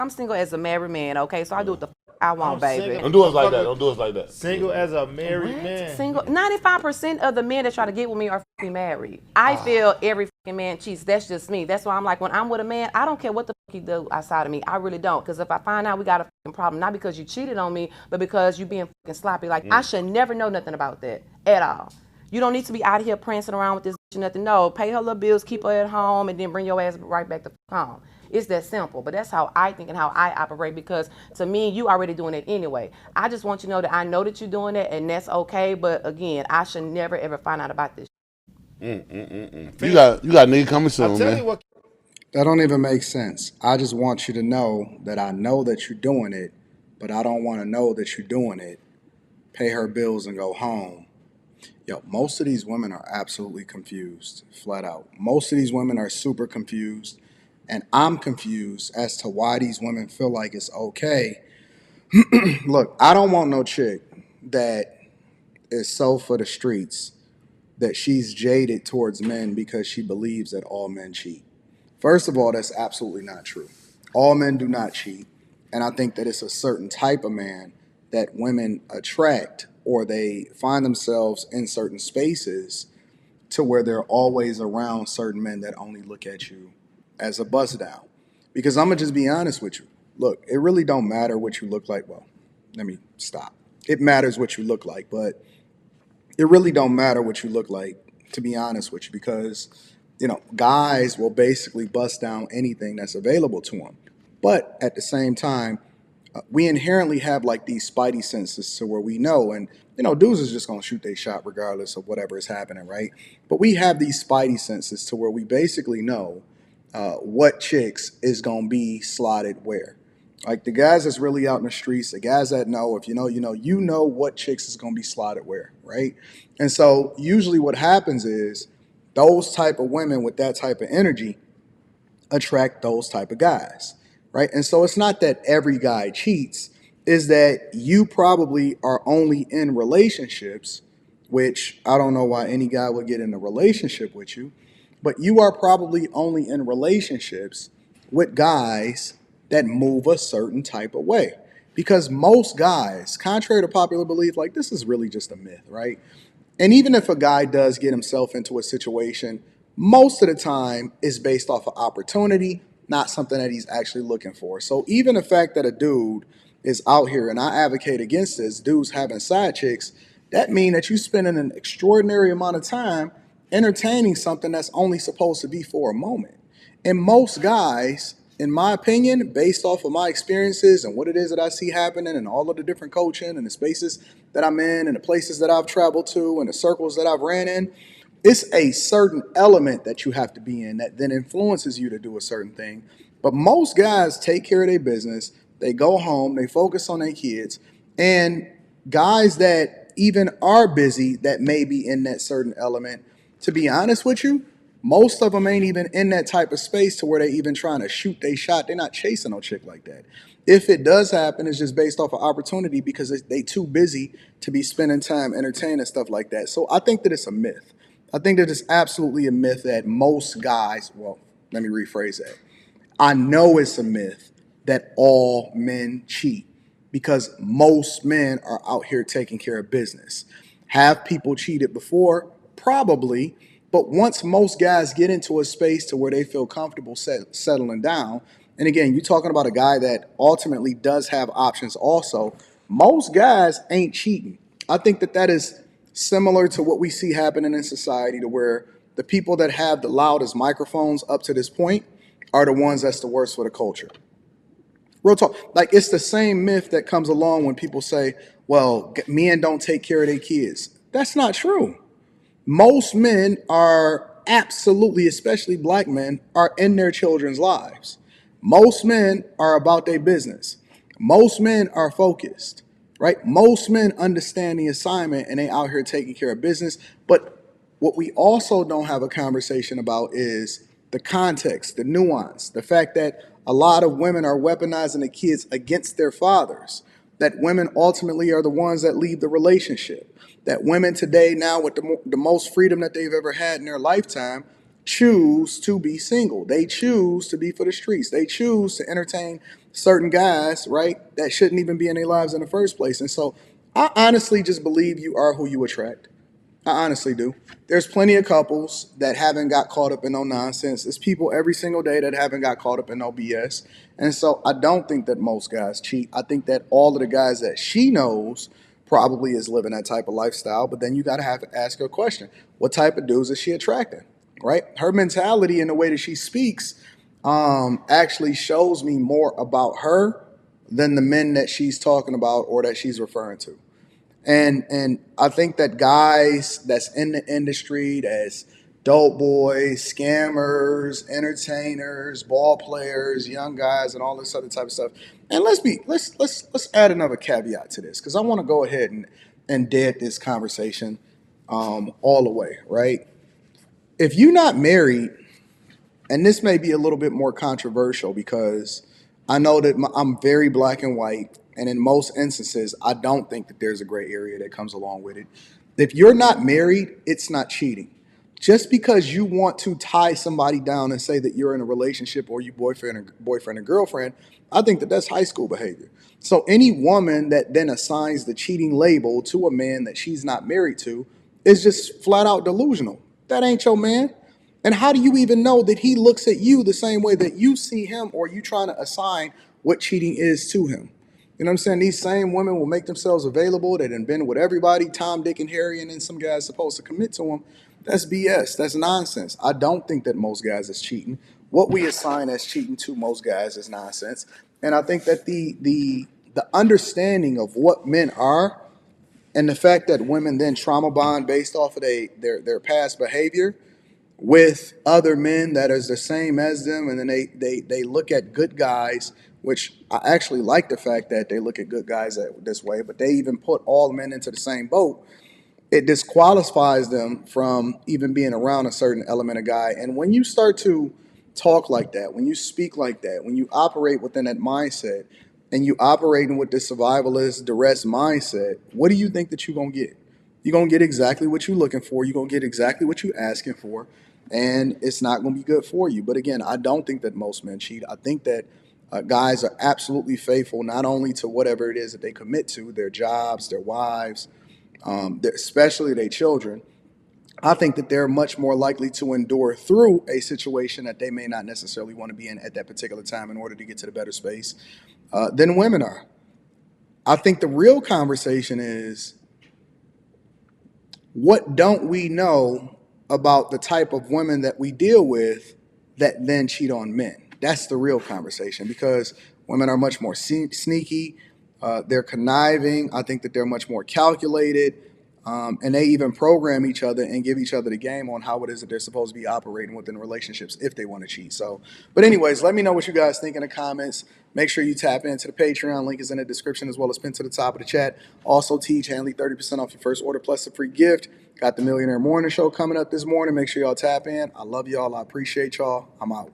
I'm single as a married man, okay? So I do what the I want, I'm baby. single. Don't do us like that. Motherfucker, Don't do us like that. single as a married What? man. Single? 95% of the men that try to get with me are fucking married. I feel every fucking man cheats. That's just me. That's why I'm like, when I'm with a man, I don't care what the fuck he do outside of me. I really don't. Because if I find out we got a fucking problem, not because you cheated on me, but because you being fucking sloppy, like, I should never know nothing about that at all. You don't need to be out here prancing around with this bitch or nothing. No, pay her little bills, keep her at home, and then bring your ass right back to home. It's that simple. But that's how I think and how I operate, because to me, you already doing it anyway. I just want you to know that I know that you're doing it, and that's okay. But again, I should never ever find out about this. You got a nigga coming I'll soon, tell you man. what. That don't even make sense. I just want you to know that I know that you're doing it, but I don't want to know that you're doing it. Pay her bills and go home. Yo, most of these women are absolutely confused, flat out. Most of these women are super confused, and I'm confused as to why these women feel like it's okay. Look, I don't want no chick that is so for the streets that she's jaded towards men because she believes that all men cheat. First of all, that's absolutely not true. All men do not cheat. And I think that it's a certain type of man that women attract, or they find themselves in certain spaces to where they're always around certain men that only look at you as a bust down. Because I'm gonna just be honest with you. Look, it really don't matter what you look like. Well, let me stop. It matters what you look like, but it really don't matter what you look like, to be honest with you, because guys will basically bust down anything that's available to them. But at the same time, we inherently have like these spidey senses to where we know, and dudes is just gonna shoot their shot regardless of whatever is happening, right? But we have these spidey senses to where we basically know what chicks is gonna be slotted where. Like the guys that's really out in the streets, the guys that know, if you know what chicks is gonna be slotted where, right? And so usually what happens is those type of women with that type of energy attract those type of guys, right? And so it's not that every guy cheats, is that you probably are only in relationships, which I don't know why any guy would get in a relationship with you, but you are probably only in relationships with guys that move a certain type of way. Because most guys, contrary to popular belief, like this is really just a myth, right? And even if a guy does get himself into a situation, most of the time it's based off of opportunity, not something that he's actually looking for. So even the fact that a dude is out here, and I advocate against this, dudes having side chicks, that mean that you're spending an extraordinary amount of time entertaining something that's only supposed to be for a moment. And most guys, in my opinion, based off of my experiences and what it is that I see happening and all of the different coaching and the spaces that I'm in and the places that I've traveled to and the circles that I've ran in, it's a certain element that you have to be in that then influences you to do a certain thing. But most guys take care of their business, they go home, they focus on their kids, and guys that even are busy that may be in that certain element, to be honest with you, most of them ain't even in that type of space to where they even trying to shoot they shot. They're not chasing no chick like that. If it does happen, it's just based off of opportunity because they too busy to be spending time entertaining stuff like that. So I think that it's a myth. I think that it's absolutely a myth that most guys, well, let me rephrase that. I know it's a myth that all men cheat because most men are out here taking care of business. Have people cheated before? Probably. But once most guys get into a space to where they feel comfortable settling down, and again, you're talking about a guy that ultimately does have options also, most guys ain't cheating. I think that that is similar to what we see happening in society to where the people that have the loudest microphones up to this point are the ones that's the worst for the culture. Real talk. Like it's the same myth that comes along when people say, well, men don't take care of their kids. That's not true. Most men are absolutely, especially black men, are in their children's lives. Most men are about their business. Most men are focused, right? Most men understand the assignment and they out here taking care of business. But what we also don't have a conversation about is the context, the nuance, the fact that a lot of women are weaponizing the kids against their fathers, that women ultimately are the ones that leave the relationship, that women today now with the most freedom that they've ever had in their lifetime choose to be single. They choose to be for the streets. They choose to entertain certain guys, right, that shouldn't even be in their lives in the first place. And so I honestly just believe you are who you attract. I honestly do. There's plenty of couples that haven't got caught up in no nonsense. There's people every single day that haven't got caught up in no BS. And so I don't think that most guys cheat. I think that all of the guys that she knows probably is living that type of lifestyle. But then you got to have to ask her a question. What type of dudes is she attracting? Right? Her mentality and the way that she speaks actually shows me more about her than the men that she's talking about or that she's referring to. And I think that guys that's in the industry, that's dope boys, scammers, entertainers, ball players, young guys, and all this other type of stuff. And let's add another caveat to this because I want to go ahead and dead this conversation all the way, right? If you're not married, and this may be a little bit more controversial because I know that I'm very black and white, and in most instances, I don't think that there's a gray area that comes along with it. If you're not married, it's not cheating. Just because you want to tie somebody down and say that you're in a relationship or you boyfriend or girlfriend, I think that that's high school behavior. So any woman that then assigns the cheating label to a man that she's not married to is just flat out delusional. That ain't your man. And how do you even know that he looks at you the same way that you see him, or you trying to assign what cheating is to him? You know what I'm saying? These same women will make themselves available. They done been with everybody, Tom, Dick, and Harry, and then some guy's supposed to commit to them. That's BS. That's nonsense. I don't think that most guys is cheating. What we assign as cheating to most guys is nonsense. And I think that the understanding of what men are and the fact that women then trauma bond based off of their past behavior with other men that is the same as them, and then they look at good guys, which I actually like the fact that they look at good guys this way, but they even put all men into the same boat. It disqualifies them from even being around a certain element of guy. And when you start to talk like that, when you speak like that, when you operate within that mindset, and you operating with this survivalist duress mindset, what do you think that you're gonna get? You're gonna get exactly what you're looking for. You're gonna get exactly what you're asking for, and it's not gonna be good for you. But again, I don't think that most men cheat. I think that guys are absolutely faithful, not only to whatever it is that they commit to, their jobs, their wives, especially their children. I think that they're much more likely to endure through a situation that they may not necessarily want to be in at that particular time in order to get to the better space than women are. I think the real conversation is, what don't we know about the type of women that we deal with that then cheat on men? That's the real conversation, because women are much more sneaky. They're conniving. I think that they're much more calculated. And they even program each other and give each other the game on how it is that they're supposed to be operating within relationships if they want to cheat. So, but anyways, let me know what you guys think in the comments. Make sure you tap into the Patreon. Link is in the description as well as pinned to the top of the chat. Also, teach Hanley 30% off your first order plus a free gift. Got the Millionaire Morning Show coming up this morning. Make sure y'all tap in. I love y'all. I appreciate y'all. I'm out.